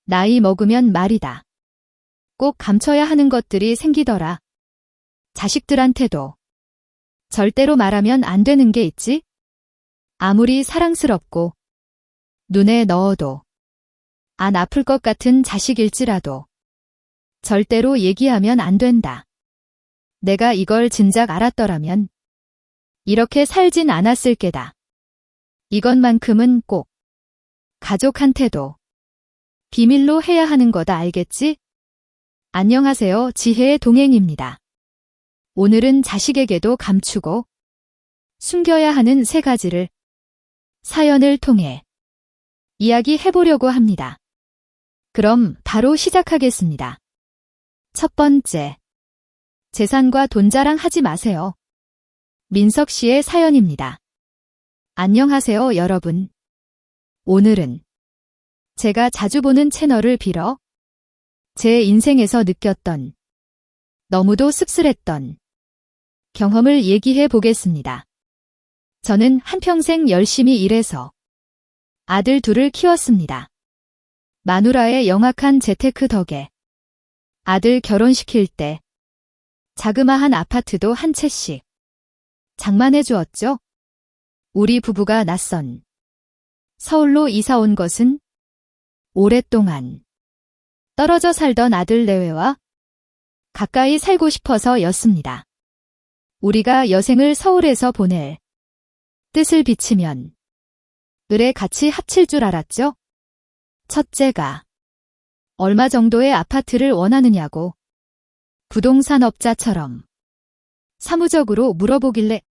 나이 먹으면 말이다. 꼭 감춰야 하는 것들이 생기더라. 자식들한테도. 절대로 말하면 안 되는 게 있지? 아무리 사랑스럽고 눈에 넣어도 안 아플 것 같은 자식일지라도 절대로 얘기하면 안 된다. 내가 이걸 진작 알았더라면 이렇게 살진 않았을 게다. 이것만큼은 꼭 가족한테도 비밀로 해야 하는 거다, 알겠지? 안녕하세요, 지혜의 동행입니다. 오늘은 자식에게도 감추고 숨겨야 하는 3가지를 사연을 통해 이야기해보려고 합니다. 그럼 바로 시작하겠습니다. 첫 번째, 재산과 돈 자랑하지 마세요. 민석 씨의 사연입니다. 안녕하세요, 여러분. 오늘은 제가 자주 보는 채널을 빌어 제 인생에서 느꼈던 너무도 씁쓸했던 경험을 얘기해 보겠습니다. 저는 한평생 열심히 일해서 아들 2을 키웠습니다. 마누라의 영악한 재테크 덕에 아들 결혼시킬 때 자그마한 아파트도 한 채씩 장만해 주었죠. 우리 부부가 낯선 서울로 이사 온 것은 오랫동안 떨어져 살던 아들 내외와 가까이 살고 싶어서였습니다. 우리가 여생을 서울에서 보낼 뜻을 비치면 을에 같이 합칠 줄 알았죠? 첫째가 얼마 정도의 아파트를 원하느냐고 부동산업자처럼 사무적으로 물어보길래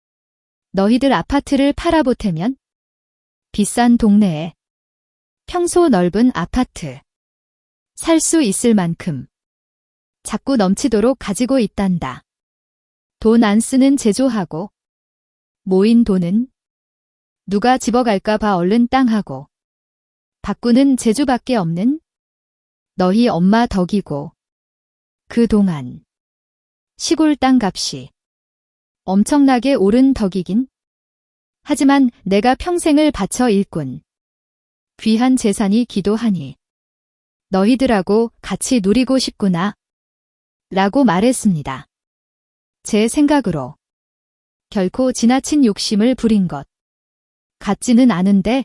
너희들 아파트를 팔아보태면 비싼 동네에 평소 넓은 아파트 살 수 있을 만큼 자꾸 넘치도록 가지고 있단다. 돈 안 쓰는 제조하고 모인 돈은 누가 집어갈까 봐 얼른 땅하고 바꾸는 재주밖에 없는 너희 엄마 덕이고 그동안 시골 땅값이 엄청나게 오른 덕이긴 하지만 내가 평생을 바쳐 일꾼 귀한 재산이 기도하니 너희들하고 같이 누리고 싶구나 라고 말했습니다. 제 생각으로 결코 지나친 욕심을 부린 것 같지는 않은데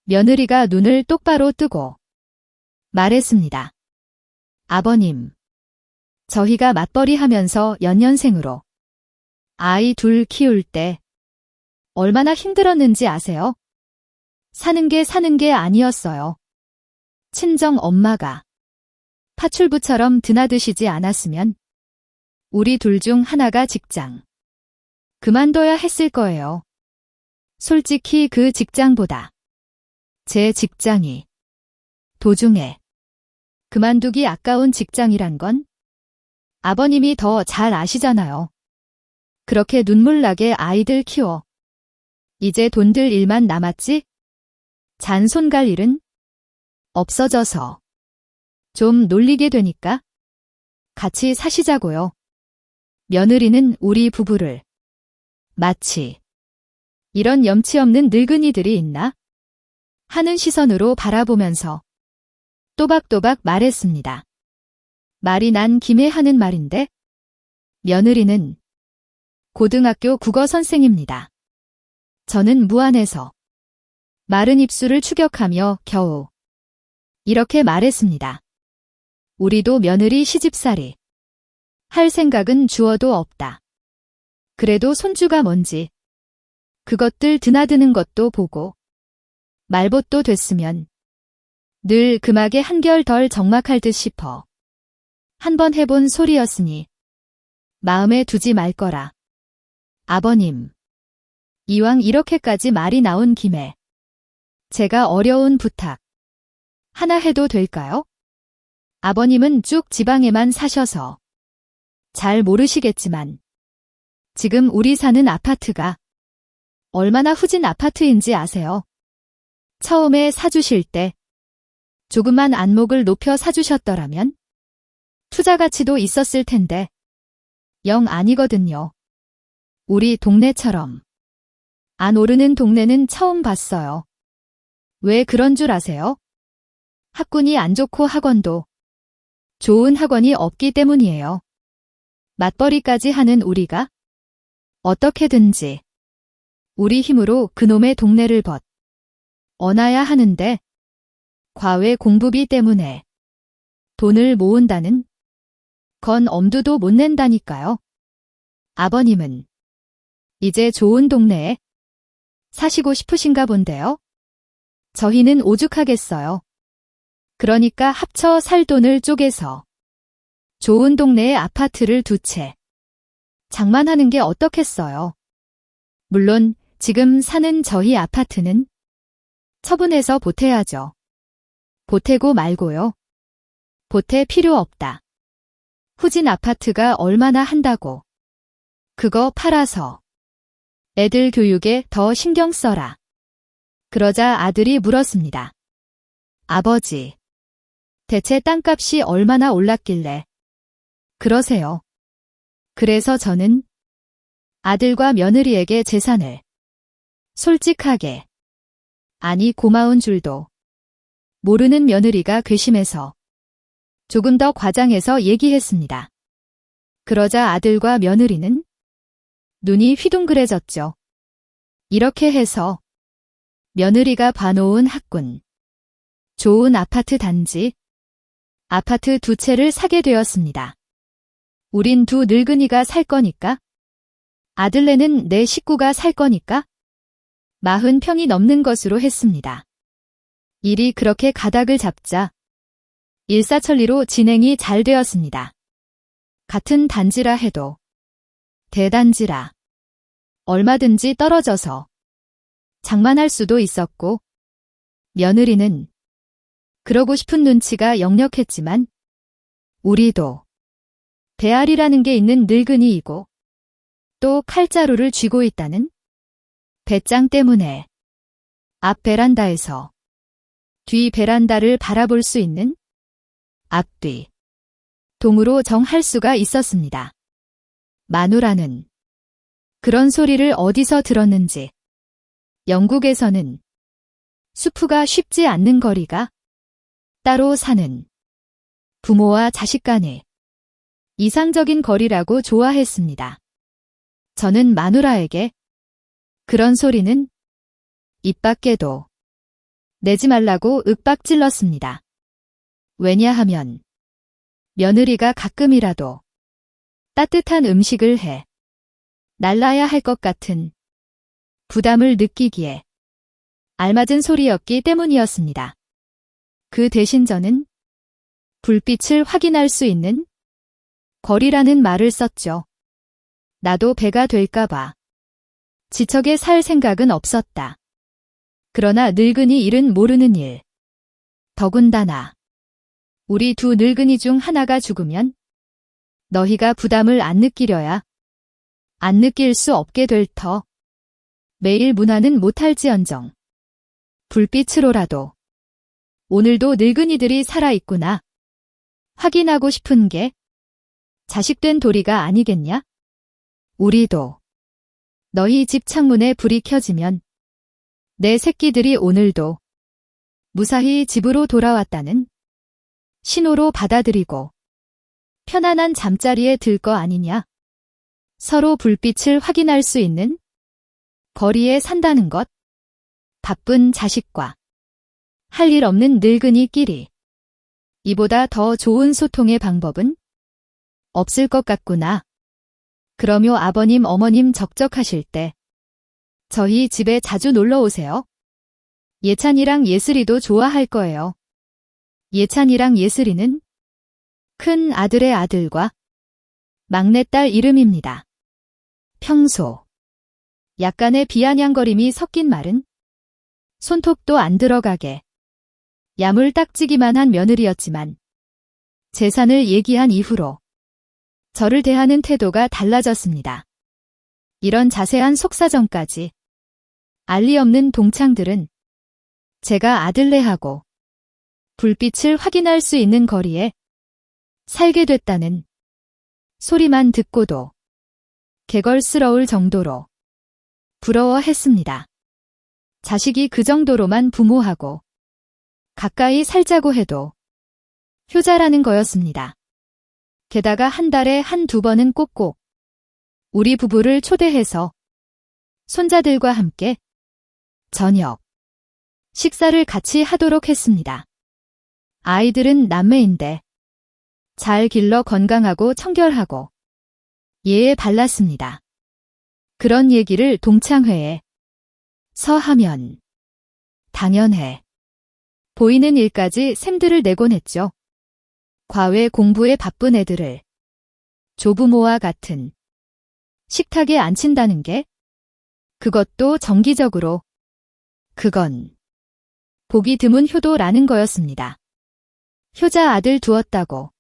며느리가 눈을 똑바로 뜨고 말했습니다. 아버님, 저희가 맞벌이 하면서 연년생으로 아이 2 키울 때 얼마나 힘들었는지 아세요? 사는 게 아니었어요. 친정 엄마가 파출부처럼 드나드시지 않았으면 우리 2 중 하나가 직장 그만둬야 했을 거예요. 솔직히 그 직장보다 제 직장이 도중에 그만두기 아까운 직장이란 건 아버님이 더 잘 아시잖아요. 그렇게 눈물나게 아이들 키워 이제 돈들 일만 남았지? 잔손 갈 일은 없어져서 좀 놀리게 되니까 같이 사시자고요. 며느리는 우리 부부를 마치 이런 염치 없는 늙은이들이 있나? 하는 시선으로 바라보면서 또박또박 말했습니다. 말이 난 김에 하는 말인데 며느리는 고등학교 국어 선생입니다. 저는 무안해서 마른 입술을 추격하며 겨우 이렇게 말했습니다. 우리도 며느리 시집살이 할 생각은 주어도 없다. 그래도 손주가 뭔지 그것들 드나드는 것도 보고 말봇도 됐으면 늘 금하게 한결 덜 적막할 듯 싶어 한번 해본 소리였으니 마음에 두지 말 거라. 아버님, 이왕 이렇게까지 말이 나온 김에 제가 어려운 부탁 하나 해도 될까요? 아버님은 쭉 지방에만 사셔서 잘 모르시겠지만 지금 우리 사는 아파트가 얼마나 후진 아파트인지 아세요? 처음에 사주실 때 조그만 안목을 높여 사주셨더라면 투자 가치도 있었을 텐데 영 아니거든요. 우리 동네처럼 안 오르는 동네는 처음 봤어요. 왜 그런 줄 아세요? 학군이 안 좋고 학원도 좋은 학원이 없기 때문이에요. 맞벌이까지 하는 우리가 어떻게든지 우리 힘으로 그놈의 동네를 얻어놔야 하는데 과외 공부비 때문에 돈을 모은다는 건 엄두도 못 낸다니까요. 아버님은 이제 좋은 동네에 사시고 싶으신가 본데요. 저희는 오죽하겠어요. 그러니까 합쳐 살 돈을 쪼개서 좋은 동네에 아파트를 2채 장만하는 게 어떻겠어요. 물론 지금 사는 저희 아파트는 처분해서 보태야죠. 보태고 말고요. 보태 필요 없다. 후진 아파트가 얼마나 한다고. 그거 팔아서 애들 교육에 더 신경 써라. 그러자 아들이 물었습니다. 아버지, 대체 땅값이 얼마나 올랐길래 그러세요? 그래서 저는 아들과 며느리에게 재산을 솔직하게, 아니 고마운 줄도 모르는 며느리가 괘씸해서 조금 더 과장해서 얘기했습니다. 그러자 아들과 며느리는 눈이 휘둥그레졌죠. 이렇게 해서 며느리가 봐놓은 학군, 좋은 아파트 단지, 아파트 2채를 사게 되었습니다. 우린 2 늙은이가 살 거니까? 아들네는 내 식구가 살 거니까? 40평이 넘는 것으로 했습니다. 일이 그렇게 가닥을 잡자 일사천리로 진행이 잘 되었습니다. 같은 단지라 해도 대단지라 얼마든지 떨어져서 장만할 수도 있었고 며느리는 그러고 싶은 눈치가 역력했지만 우리도 배알이라는 게 있는 늙은이이고 또 칼자루를 쥐고 있다는 배짱 때문에 앞 베란다에서 뒤 베란다를 바라볼 수 있는 앞뒤 동으로 정할 수가 있었습니다. 마누라는 그런 소리를 어디서 들었는지 영국에서는 수프가 쉽지 않는 거리가 따로 사는 부모와 자식 간의 이상적인 거리라고 좋아했습니다. 저는 마누라에게 그런 소리는 입 밖에도 내지 말라고 윽박질렀습니다. 왜냐하면 며느리가 가끔이라도 따뜻한 음식을 해 날라야 할 것 같은 부담을 느끼기에 알맞은 소리였기 때문이었습니다. 그 대신 저는 불빛을 확인할 수 있는 거리라는 말을 썼죠. 나도 배가 될까봐 지척에 살 생각은 없었다. 그러나 늙은이 일은 모르는 일. 더군다나 우리 2 늙은이 중 하나가 죽으면 너희가 부담을 안 느끼려야 안 느낄 수 없게 될 터. 매일 문화는 못할지언정 불빛으로라도 오늘도 늙은이들이 살아있구나 확인하고 싶은 게 자식된 도리가 아니겠냐? 우리도 너희 집 창문에 불이 켜지면 내 새끼들이 오늘도 무사히 집으로 돌아왔다는 신호로 받아들이고 편안한 잠자리에 들 거 아니냐? 서로 불빛을 확인할 수 있는 거리에 산다는 것. 바쁜 자식과 할 일 없는 늙은이끼리 이보다 더 좋은 소통의 방법은 없을 것 같구나. 그러며 아버님 어머님 적적하실 때 저희 집에 자주 놀러 오세요. 예찬이랑 예슬이도 좋아할 거예요. 예찬이랑 예슬이는 큰 아들의 아들과 막내딸 이름입니다. 평소 약간의 비아냥거림이 섞인 말은 손톱도 안 들어가게 야물딱지기만 한 며느리였지만 재산을 얘기한 이후로 저를 대하는 태도가 달라졌습니다. 이런 자세한 속사정까지 알리 없는 동창들은 제가 아들네하고 불빛을 확인할 수 있는 거리에 살게 됐다는 소리만 듣고도 개걸스러울 정도로 부러워했습니다. 자식이 그 정도로만 부모하고 가까이 살자고 해도 효자라는 거였습니다. 게다가 한 달에 한두 번은 꼭꼭 우리 부부를 초대해서 손자들과 함께 저녁 식사를 같이 하도록 했습니다. 아이들은 남매인데 잘 길러 건강하고 청결하고 예에 발랐습니다. 그런 얘기를 동창회에 서 하면 당연해 보이는 일까지 샘들을 내곤 했죠. 과외 공부에 바쁜 애들을 조부모와 같은 식탁에 앉힌다는 게 그것도 정기적으로 그건 보기 드문 효도라는 거였습니다. 효자 아들 두었다고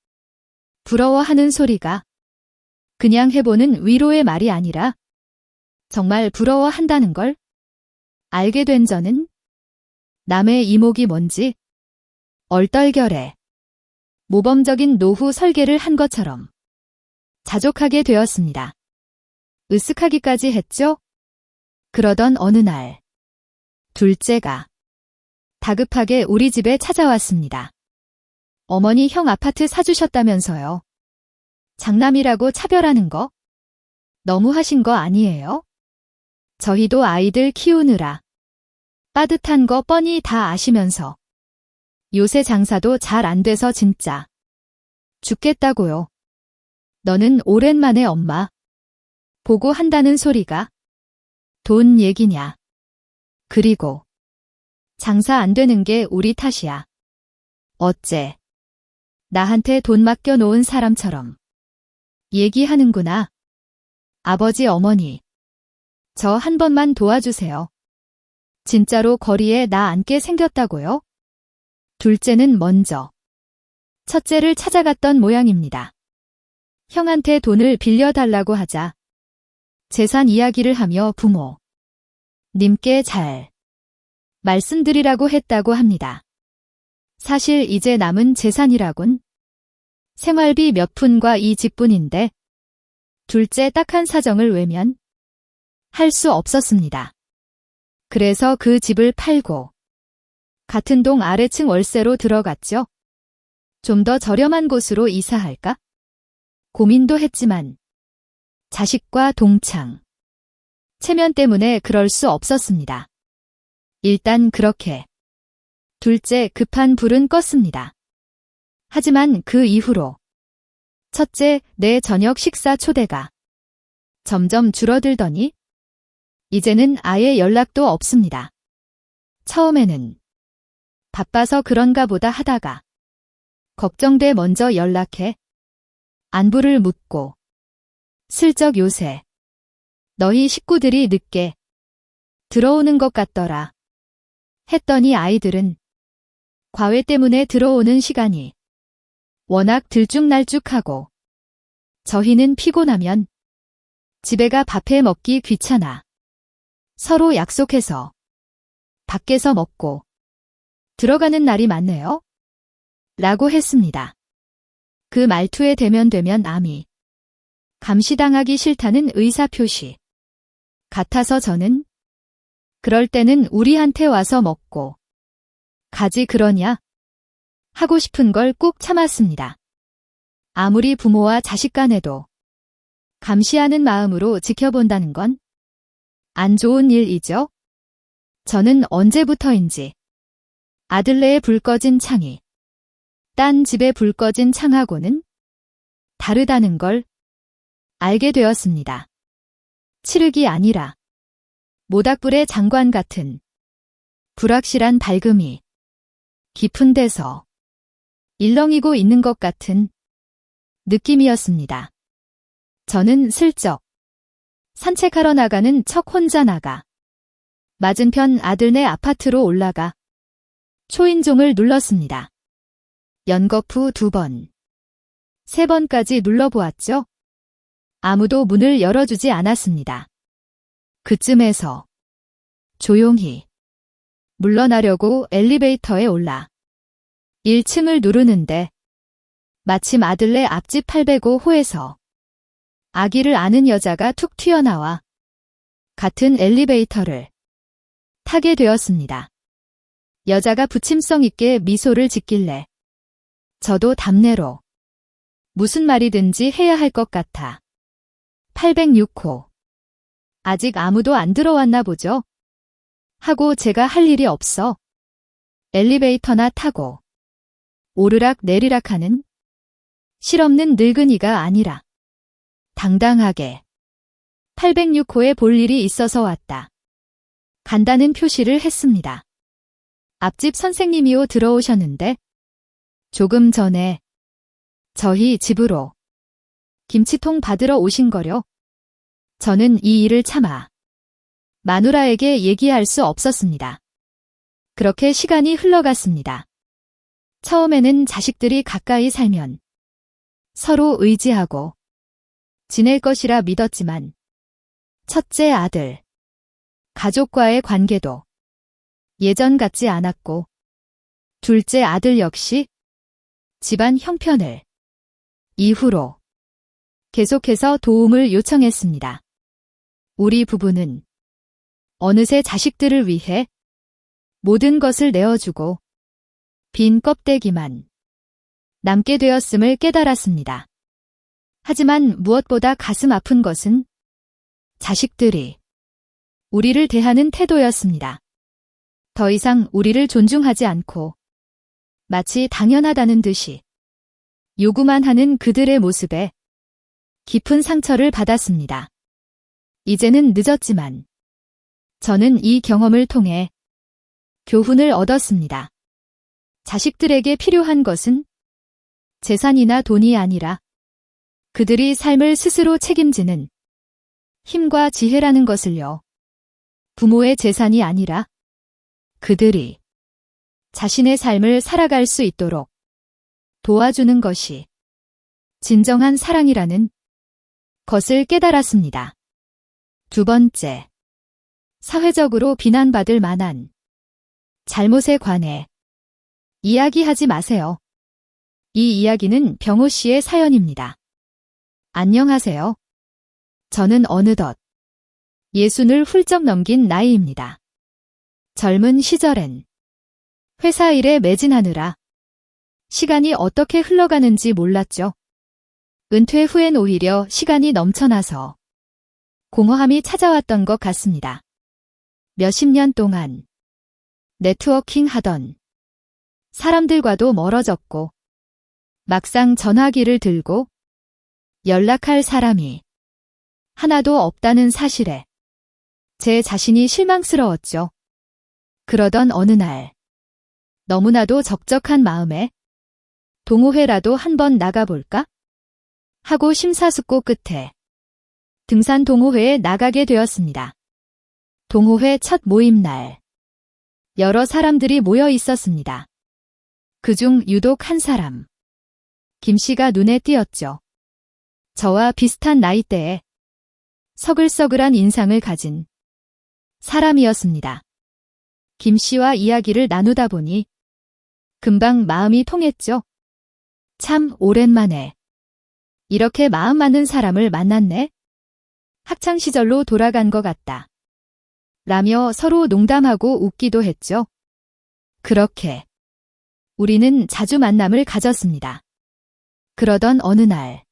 부러워하는 소리가 그냥 해보는 위로의 말이 아니라 정말 부러워한다는 걸 알게 된 저는 남의 이목이 뭔지 얼떨결에 모범적인 노후 설계를 한 것처럼 자족하게 되었습니다. 으쓱하기까지 했죠? 그러던 어느 날 둘째가 다급하게 우리 집에 찾아왔습니다. 어머니 형 아파트 사주셨다면서요. 장남이라고 차별하는 거 너무하신 거 아니에요? 저희도 아이들 키우느라 빠듯한 거 뻔히 다 아시면서 요새 장사도 잘 안 돼서 진짜 죽겠다고요. 너는 오랜만에 엄마 보고 한다는 소리가 돈 얘기냐. 그리고 장사 안 되는 게 우리 탓이야. 어째 나한테 돈 맡겨 놓은 사람처럼 얘기하는구나. 아버지 어머니 저 한 번만 도와주세요. 진짜로 거리에 나 앉게 생겼다고요? 둘째는 먼저 첫째를 찾아갔던 모양입니다. 형한테 돈을 빌려달라고 하자 재산 이야기를 하며 부모 님께 잘 말씀드리라고 했다고 합니다. 사실 이제 남은 재산이라곤 생활비 몇 푼과 이 집뿐인데 둘째 딱한 사정을 외면 할 수 없었습니다. 그래서 그 집을 팔고 같은 동 아래층 월세로 들어갔죠. 좀 더 저렴한 곳으로 이사할까? 고민도 했지만 자식과 동창, 체면 때문에 그럴 수 없었습니다. 일단 그렇게 둘째 급한 불은 껐습니다. 하지만 그 이후로 첫째 내 저녁 식사 초대가 점점 줄어들더니 이제는 아예 연락도 없습니다. 처음에는 바빠서 그런가 보다 하다가 걱정돼 먼저 연락해 안부를 묻고 슬쩍 요새 너희 식구들이 늦게 들어오는 것 같더라 했더니 아이들은 과외 때문에 들어오는 시간이 워낙 들쭉날쭉하고 저희는 피곤하면 집에 가 밥해 먹기 귀찮아 서로 약속해서 밖에서 먹고 들어가는 날이 많네요. 라고 했습니다. 그 말투에 대면 암이 감시당하기 싫다는 의사표시 같아서 저는 그럴 때는 우리한테 와서 먹고 가지 그러냐 하고 싶은 걸 꾹 참았습니다. 아무리 부모와 자식 간에도 감시하는 마음으로 지켜본다는 건 안 좋은 일이죠. 저는 언제부터인지 아들네에 불 꺼진 창이 딴 집에 불 꺼진 창하고는 다르다는 걸 알게 되었습니다. 칠흑이 아니라 모닥불의 장관 같은 불확실한 밝음이 깊은 데서 일렁이고 있는 것 같은 느낌이었습니다. 저는 슬쩍 산책하러 나가는 척 혼자 나가 맞은편 아들네 아파트로 올라가 초인종을 눌렀습니다. 연거푸 2번, 3번까지 눌러보았죠. 아무도 문을 열어주지 않았습니다. 그쯤에서 조용히 물러나려고 엘리베이터에 올라 1층을 누르는데 마침 아들네 앞집 805호에서 아기를 아는 여자가 툭 튀어나와 같은 엘리베이터를 타게 되었습니다. 여자가 부침성 있게 미소를 짓길래 저도 답내로 무슨 말이든지 해야 할 것 같아. 806호. 아직 아무도 안 들어왔나 보죠? 하고 제가 할 일이 없어 엘리베이터나 타고 오르락 내리락 하는 실없는 늙은이가 아니라 당당하게 806호에 볼 일이 있어서 왔다. 간다는 표시를 했습니다. 앞집 선생님이요 들어오셨는데 조금 전에 저희 집으로 김치통 받으러 오신 거려. 저는 이 일을 참아 마누라에게 얘기할 수 없었습니다. 그렇게 시간이 흘러갔습니다. 처음에는 자식들이 가까이 살면 서로 의지하고 지낼 것이라 믿었지만 첫째 아들, 가족과의 관계도 예전 같지 않았고 둘째 아들 역시 집안 형편을 이후로 계속해서 도움을 요청했습니다. 우리 부부는 어느새 자식들을 위해 모든 것을 내어주고 빈 껍데기만 남게 되었음을 깨달았습니다. 하지만 무엇보다 가슴 아픈 것은 자식들이 우리를 대하는 태도였습니다. 더 이상 우리를 존중하지 않고 마치 당연하다는 듯이 요구만 하는 그들의 모습에 깊은 상처를 받았습니다. 이제는 늦었지만 저는 이 경험을 통해 교훈을 얻었습니다. 자식들에게 필요한 것은 재산이나 돈이 아니라 그들이 삶을 스스로 책임지는 힘과 지혜라는 것을요. 부모의 재산이 아니라 그들이 자신의 삶을 살아갈 수 있도록 도와주는 것이 진정한 사랑이라는 것을 깨달았습니다. 두 번째, 사회적으로 비난받을 만한 잘못에 관해 이야기하지 마세요. 이 이야기는 병호 씨의 사연입니다. 안녕하세요. 저는 어느덧 60을 훌쩍 넘긴 나이입니다. 젊은 시절엔 회사 일에 매진하느라 시간이 어떻게 흘러가는지 몰랐죠. 은퇴 후엔 오히려 시간이 넘쳐나서 공허함이 찾아왔던 것 같습니다. 몇십 년 동안 네트워킹 하던 사람들과도 멀어졌고 막상 전화기를 들고 연락할 사람이 하나도 없다는 사실에 제 자신이 실망스러웠죠. 그러던 어느 날 너무나도 적적한 마음에 동호회라도 한번 나가볼까? 하고 심사숙고 끝에 등산 동호회에 나가게 되었습니다. 동호회 첫 모임 날 여러 사람들이 모여 있었습니다. 그중 유독 한 사람, 김 씨가 눈에 띄었죠. 저와 비슷한 나이대에 서글서글한 인상을 가진 사람이었습니다. 김 씨와 이야기를 나누다 보니 금방 마음이 통했죠. 참 오랜만에 이렇게 마음 맞는 사람을 만났네. 학창시절로 돌아간 것 같다. 라며 서로 농담하고 웃기도 했죠. 그렇게 우리는 자주 만남을 가졌습니다. 그러던 어느 날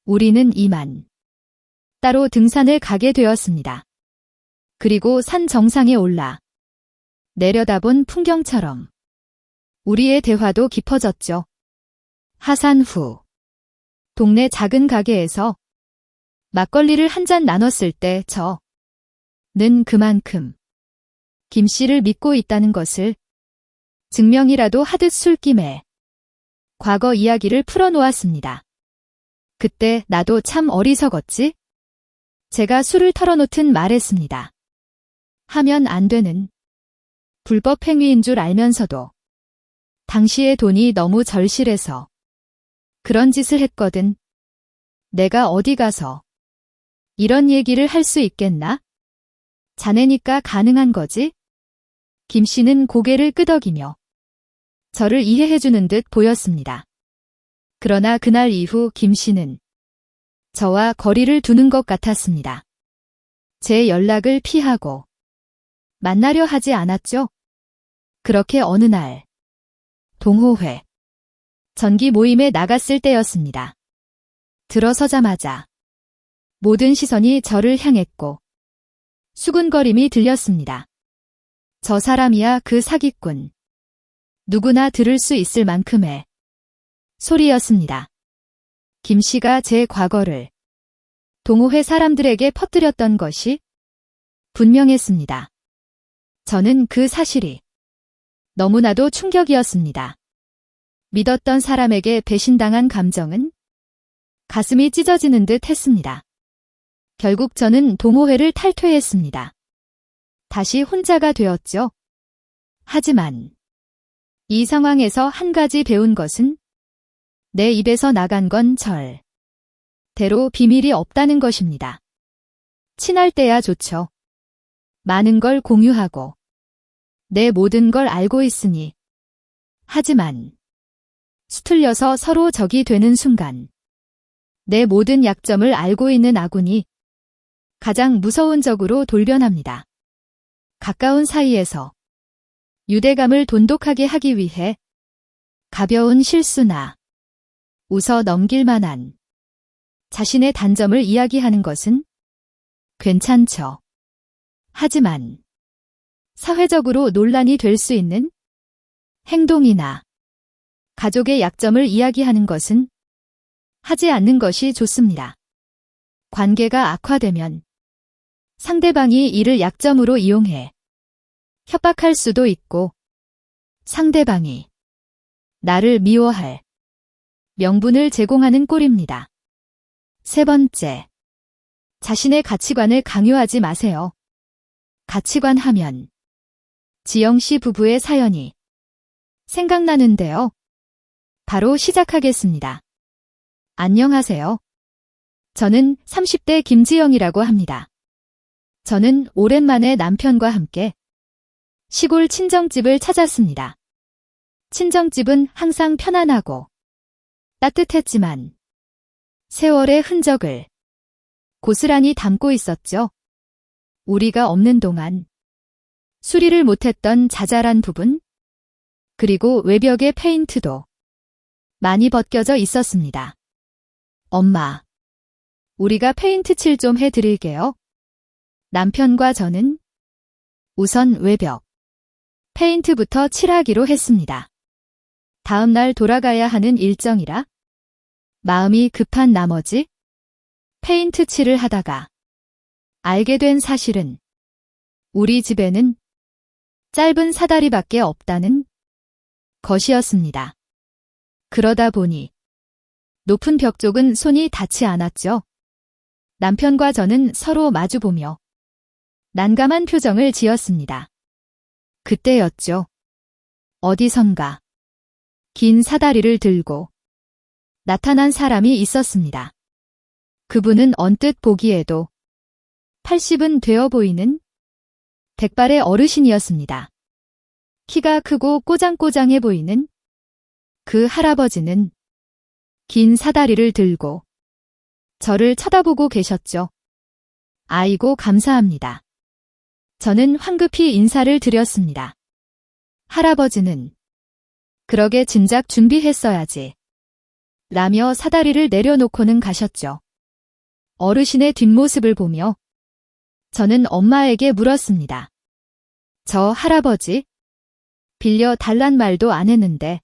우리는 이만 따로 등산을 가게 되었습니다. 그리고 산 정상에 올라 내려다본 풍경처럼 우리의 대화도 깊어졌죠. 하산 후 동네 작은 가게에서 막걸리를 한 잔 나눴을 때 저는 그만큼 김 씨를 믿고 있다는 것을 증명이라도 하듯 술김에 과거 이야기를 풀어놓았습니다. 그때 나도 참 어리석었지? 제가 술을 털어놓든 말했습니다. 하면 안 되는 불법 행위인 줄 알면서도 당시의 돈이 너무 절실해서 그런 짓을 했거든. 내가 어디 가서 이런 얘기를 할 수 있겠나? 자네니까 가능한 거지? 김 씨는 고개를 끄덕이며 저를 이해해주는 듯 보였습니다. 그러나 그날 이후 김 씨는 저와 거리를 두는 것 같았습니다. 제 연락을 피하고 만나려 하지 않았죠. 그렇게 어느 날 동호회 전기 모임에 나갔을 때였습니다. 들어서자마자 모든 시선이 저를 향했고 수군거림이 들렸습니다. 저 사람이야 그 사기꾼. 누구나 들을 수 있을 만큼의 소리였습니다. 김 씨가 제 과거를 동호회 사람들에게 퍼뜨렸던 것이 분명했습니다. 저는 그 사실이 너무나도 충격이었습니다. 믿었던 사람에게 배신당한 감정은 가슴이 찢어지는 듯 했습니다. 결국 저는 동호회를 탈퇴했습니다. 다시 혼자가 되었죠. 하지만 이 상황에서 한 가지 배운 것은 내 입에서 나간 건 절대로 비밀이 없다는 것입니다. 친할 때야 좋죠. 많은 걸 공유하고 내 모든 걸 알고 있으니. 하지만 수틀려서 서로 적이 되는 순간 내 모든 약점을 알고 있는 아군이 가장 무서운 적으로 돌변합니다. 가까운 사이에서 유대감을 돈독하게 하기 위해 가벼운 실수나 웃어 넘길 만한 자신의 단점을 이야기하는 것은 괜찮죠. 하지만 사회적으로 논란이 될 수 있는 행동이나 가족의 약점을 이야기하는 것은 하지 않는 것이 좋습니다. 관계가 악화되면 상대방이 이를 약점으로 이용해 협박할 수도 있고 상대방이 나를 미워할 명분을 제공하는 꼴입니다. 세 번째, 자신의 가치관을 강요하지 마세요. 가치관 하면 지영 씨 부부의 사연이 생각나는데요. 바로 시작하겠습니다. 안녕하세요. 저는 30대 김지영이라고 합니다. 저는 오랜만에 남편과 함께 시골 친정집을 찾았습니다. 친정집은 항상 편안하고 따뜻했지만 세월의 흔적을 고스란히 담고 있었죠. 우리가 없는 동안 수리를 못했던 자잘한 부분, 그리고 외벽의 페인트도 많이 벗겨져 있었습니다. 엄마, 우리가 페인트 칠 좀 해드릴게요. 남편과 저는 우선 외벽, 페인트부터 칠하기로 했습니다. 다음 날 돌아가야 하는 일정이라 마음이 급한 나머지 페인트 칠을 하다가 알게 된 사실은 우리 집에는 짧은 사다리밖에 없다는 것이었습니다. 그러다 보니 높은 벽 쪽은 손이 닿지 않았죠. 남편과 저는 서로 마주보며 난감한 표정을 지었습니다. 그때였죠. 어디선가 긴 사다리를 들고 나타난 사람이 있었습니다. 그분은 언뜻 보기에도 80은 되어 보이는 백발의 어르신이었습니다. 키가 크고 꼬장꼬장해 보이는 그 할아버지는 긴 사다리를 들고 저를 쳐다보고 계셨죠. 아이고 감사합니다. 저는 황급히 인사를 드렸습니다. 할아버지는 그러게 진작 준비했어야지 라며 사다리를 내려놓고는 가셨죠. 어르신의 뒷모습을 보며 저는 엄마에게 물었습니다. 저 할아버지 빌려 달란 말도 안 했는데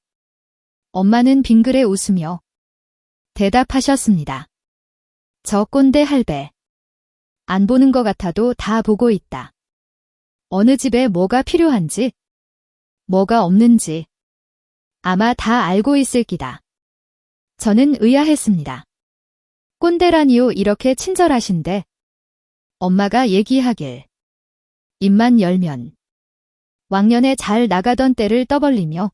엄마는 빙그레 웃으며 대답하셨습니다. 저 꼰대 할배 안 보는 것 같아도 다 보고 있다. 어느 집에 뭐가 필요한지 뭐가 없는지 아마 다 알고 있을 기다. 저는 의아했습니다. 꼰대라니요 이렇게 친절하신데 엄마가 얘기하길 입만 열면 왕년에 잘 나가던 때를 떠벌리며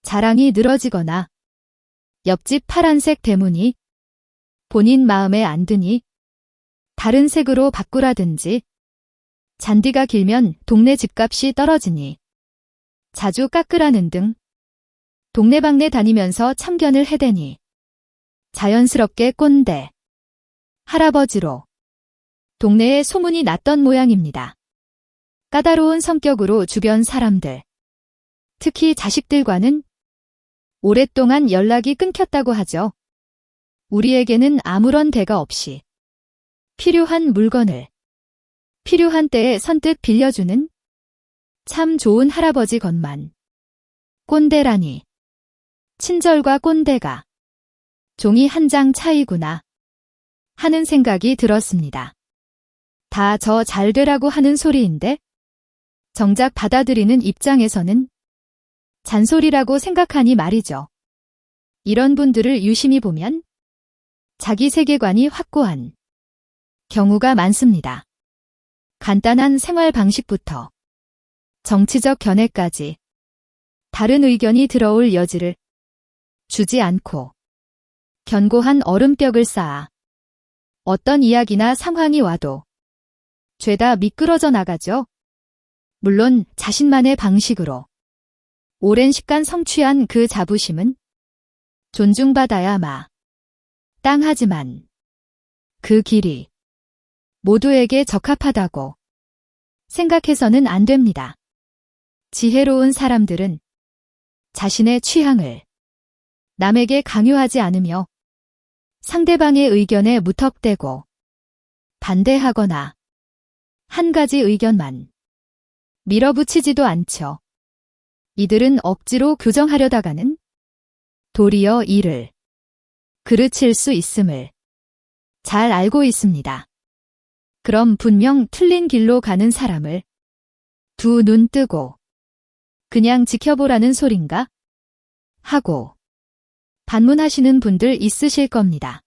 자랑이 늘어지거나 옆집 파란색 대문이 본인 마음에 안 드니 다른 색으로 바꾸라든지 잔디가 길면 동네 집값이 떨어지니 자주 깎으라는 등 동네방네 다니면서 참견을 해대니 자연스럽게 꼰대 할아버지로 동네에 소문이 났던 모양입니다. 까다로운 성격으로 주변 사람들 특히 자식들과는 오랫동안 연락이 끊겼다고 하죠. 우리에게는 아무런 대가 없이 필요한 물건을 필요한 때에 선뜻 빌려주는 참 좋은 할아버지 것만. 꼰대라니. 친절과 꼰대가 종이 한 장 차이구나 하는 생각이 들었습니다. 다 저 잘 되라고 하는 소리인데 정작 받아들이는 입장에서는 잔소리라고 생각하니 말이죠. 이런 분들을 유심히 보면 자기 세계관이 확고한 경우가 많습니다. 간단한 생활 방식부터 정치적 견해까지 다른 의견이 들어올 여지를 주지 않고 견고한 얼음벽을 쌓아 어떤 이야기나 상황이 와도 죄다 미끄러져 나가죠. 물론 자신만의 방식으로 오랜 시간 성취한 그 자부심은 존중받아야 마땅하지만 그 길이 모두에게 적합하다고 생각해서는 안 됩니다. 지혜로운 사람들은 자신의 취향을 남에게 강요하지 않으며 상대방의 의견에 무턱대고 반대하거나 한 가지 의견만 밀어붙이지도 않죠. 이들은 억지로 교정하려다가는 도리어 이를 그르칠 수 있음을 잘 알고 있습니다. 그럼 분명 틀린 길로 가는 사람을 두 눈 뜨고 그냥 지켜보라는 소린가? 하고 반문하시는 분들 있으실 겁니다.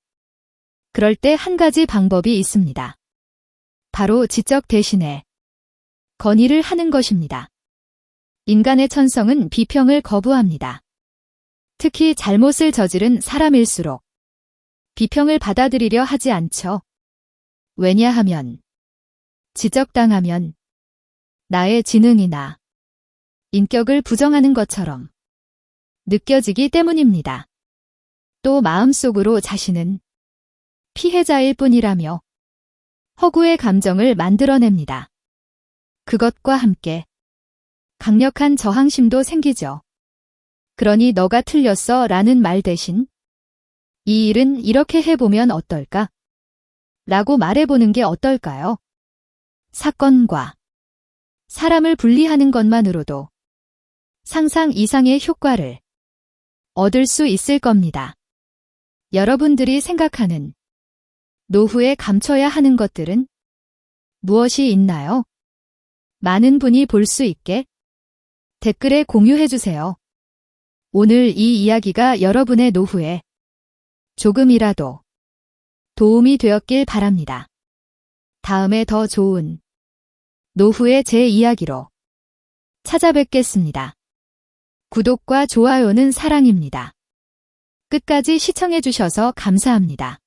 그럴 때 한 가지 방법이 있습니다. 바로 지적 대신에 건의를 하는 것입니다. 인간의 천성은 비평을 거부합니다. 특히 잘못을 저지른 사람일수록 비평을 받아들이려 하지 않죠. 왜냐하면 지적당하면 나의 지능이나 인격을 부정하는 것처럼 느껴지기 때문입니다. 또 마음속으로 자신은 피해자일 뿐이라며 허구의 감정을 만들어냅니다. 그것과 함께 강력한 저항심도 생기죠. 그러니 너가 틀렸어 라는 말 대신 이 일은 이렇게 해보면 어떨까? 라고 말해보는 게 어떨까요? 사건과 사람을 분리하는 것만으로도 상상 이상의 효과를 얻을 수 있을 겁니다. 여러분들이 생각하는 노후에 감춰야 하는 것들은 무엇이 있나요? 많은 분이 볼 수 있게 댓글에 공유해주세요. 오늘 이 이야기가 여러분의 노후에 조금이라도 도움이 되었길 바랍니다. 다음에 더 좋은 노후의 제 이야기로 찾아뵙겠습니다. 구독과 좋아요는 사랑입니다. 끝까지 시청해주셔서 감사합니다.